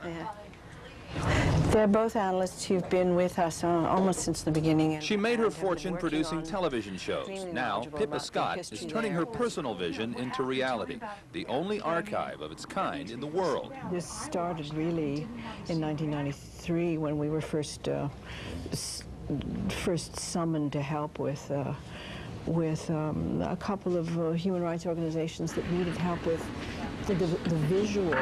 Yeah. They're both analysts who've been with us almost since the beginning. She made her fortune producing television shows. Now, Pippa Scott is turning her personal vision into reality, the only archive of its kind in the world. This started really in 1993 when we were first summoned to help with a couple of human rights organizations that needed help with the visual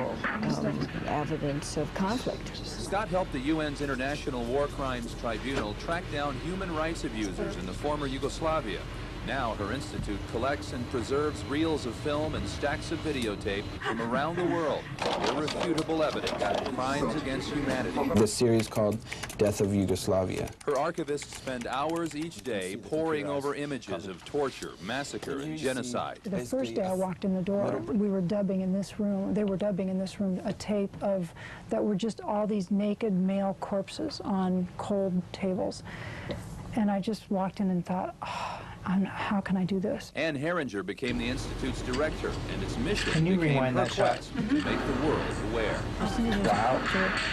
evidence of conflict. Scott helped the UN's International War Crimes Tribunal track down human rights abusers in the former Yugoslavia. Now her institute collects and preserves reels of film and stacks of videotape from around the world, irrefutable evidence of crimes against humanity. The series called Death of Yugoslavia. Her archivists spend hours each day poring over images of torture, massacre, and genocide. The first day I walked in the door, we were dubbing in this room, they were dubbing in this room a tape of, that were just all these naked male corpses on cold tables. And I just walked in and thought, oh, how can I do this? Ann Herringer became the Institute's director, and its mission Can you became rewind her that shot? quest to make the world aware. Wow.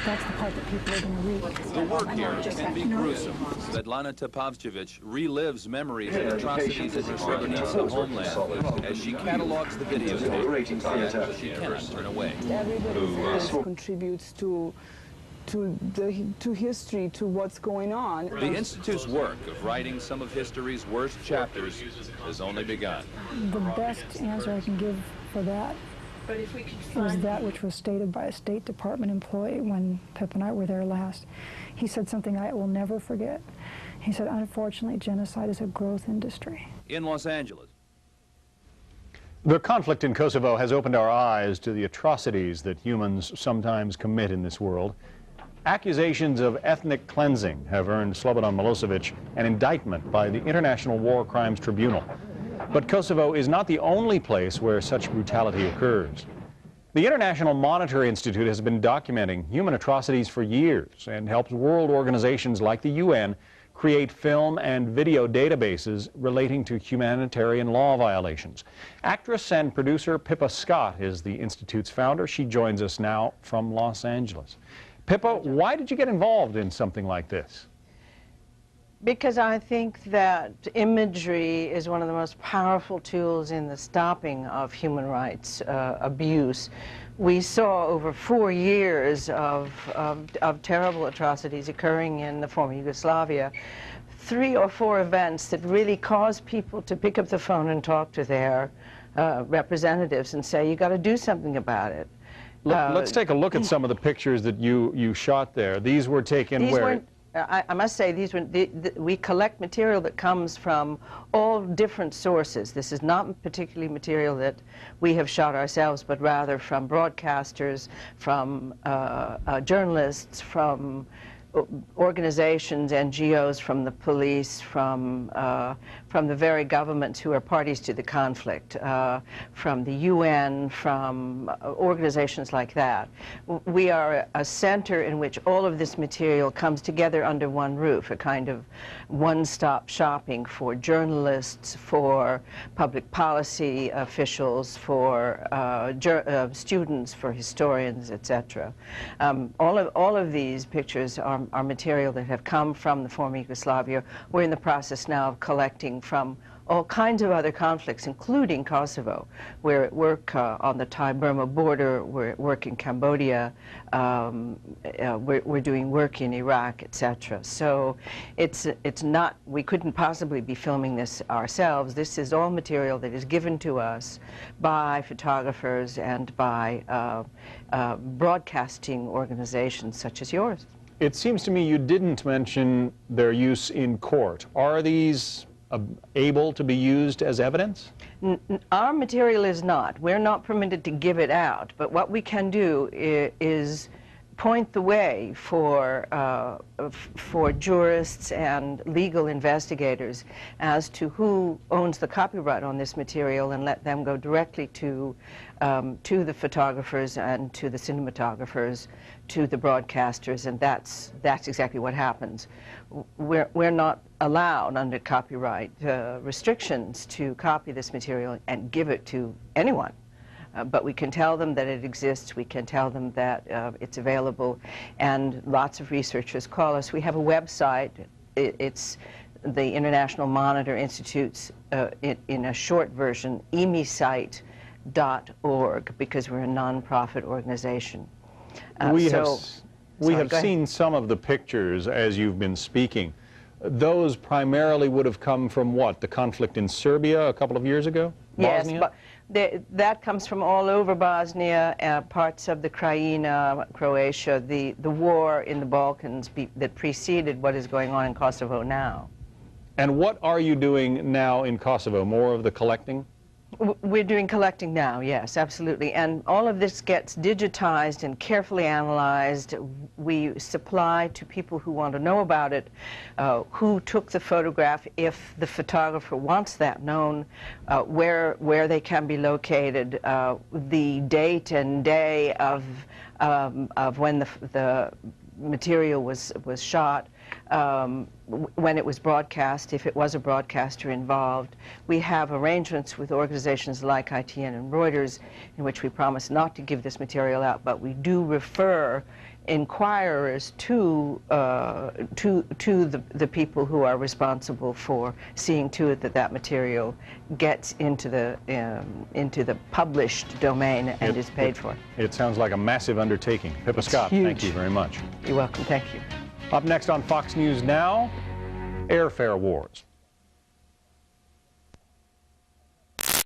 That's the part that people are going to read. The work here can be gruesome. Svetlana Topavchevich relives memories of atrocities in her Srebrenica homeland as she catalogues the videotape, yet she cannot turn away. Everybody contributes to history, to what's going on. The Institute's work of writing some of history's worst chapters has only begun. The best answer I can give for that is that which was stated by a State Department employee when Pip and I were there last. He said something I will never forget. He said, unfortunately, genocide is a growth industry. In Los Angeles. The conflict in Kosovo has opened our eyes to the atrocities that humans sometimes commit in this world. Accusations of ethnic cleansing have earned Slobodan Milosevic an indictment by the International War Crimes Tribunal. But Kosovo is not the only place where such brutality occurs. The International Monitor Institute has been documenting human atrocities for years and helps world organizations like the UN create film and video databases relating to humanitarian law violations. Actress and producer Pippa Scott is the Institute's founder. She joins us now from Los Angeles. Pippa, why did you get involved in something like this? Because I think that imagery is one of the most powerful tools in the stopping of human rights abuse. We saw over 4 years of terrible atrocities occurring in the former Yugoslavia, 3 or 4 events that really caused people to pick up the phone and talk to their representatives and say, you got to do something about it. Let's take a look at some of the pictures that you shot there. These were taken where? I must say, we collect material that comes from all different sources. This is not particularly material that we have shot ourselves, but rather from broadcasters, from journalists, from organizations, NGOs, from the police, from the very governments who are parties to the conflict, from the UN, from organizations like that. We are a center in which all of this material comes together under one roof, a kind of one-stop shopping for journalists, for public policy officials, for students, for historians, etc. All of these pictures are material that have come from the former Yugoslavia. We're in the process now of collecting from all kinds of other conflicts, including Kosovo. We're at work on the Thai-Burma border, we're at work in Cambodia, we're doing work in Iraq, etc. So it's not, we couldn't possibly be filming this ourselves. This is all material that is given to us by photographers and by broadcasting organizations such as yours. It seems to me you didn't mention their use in court. Are these able to be used as evidence? Our material is not. We're not permitted to give it out, but what we can do is point the way for jurists and legal investigators as to who owns the copyright on this material and let them go directly to the photographers and to the cinematographers, to the broadcasters, and that's exactly what happens. We're not allowed under copyright restrictions to copy this material and give it to anyone. But we can tell them that it exists, we can tell them that it's available, and lots of researchers call us. We have a website. It's the International Monitor Institute's, in a short version, emisite.org, because we're a non-profit organization. We have seen some of the pictures as you've been speaking. Those primarily would have come from what? The conflict in Serbia a couple of years ago? Yes, Bosnia? but that comes from all over Bosnia, parts of the Krajina, Croatia, the war in the Balkans that preceded what is going on in Kosovo now. And what are you doing now in Kosovo? More of the collecting? We're doing collecting now, yes, absolutely. And all of this gets digitized and carefully analyzed. We supply to people who want to know about it, who took the photograph, if the photographer wants that known, where they can be located, the date and day of when the material was shot, when it was broadcast, if it was a broadcaster involved. We have arrangements with organizations like ITN and Reuters in which we promise not to give this material out, but we do refer inquirers to the people who are responsible for seeing to it that that material gets into the published domain and is paid for. It sounds like a massive undertaking. Pippa Scott, thank you very much. You're welcome. Thank you. Up next on Fox News Now, airfare wars.